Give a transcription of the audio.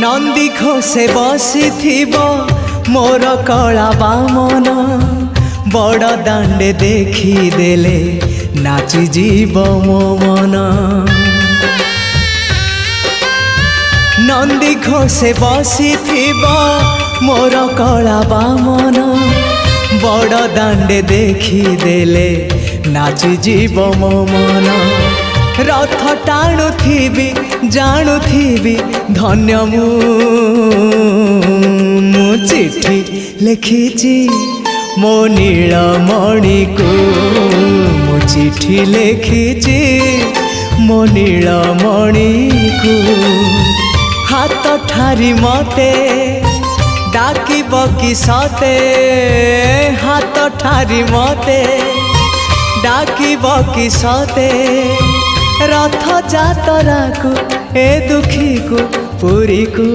नंदी घोषे बसी मोर कला बामन बड़ दांडे देखी देले नाची जीव मो मन। नंदी घोषे बसी मोर कला बामन बड़ दांडे देखी देले नाची जीव मो मन। रथ टाणुथिबी जाणुथिबी धन्य मु चिट्ठी लिखिची मो नीलमणि को मु चिट्ठी लिखिची मो नीलमणि को। हाथ ठारी मते डाकिब कि सते हाथ ठारी मते डाकिब कि सते रथ जातरा को ए दुखी को पुरी को।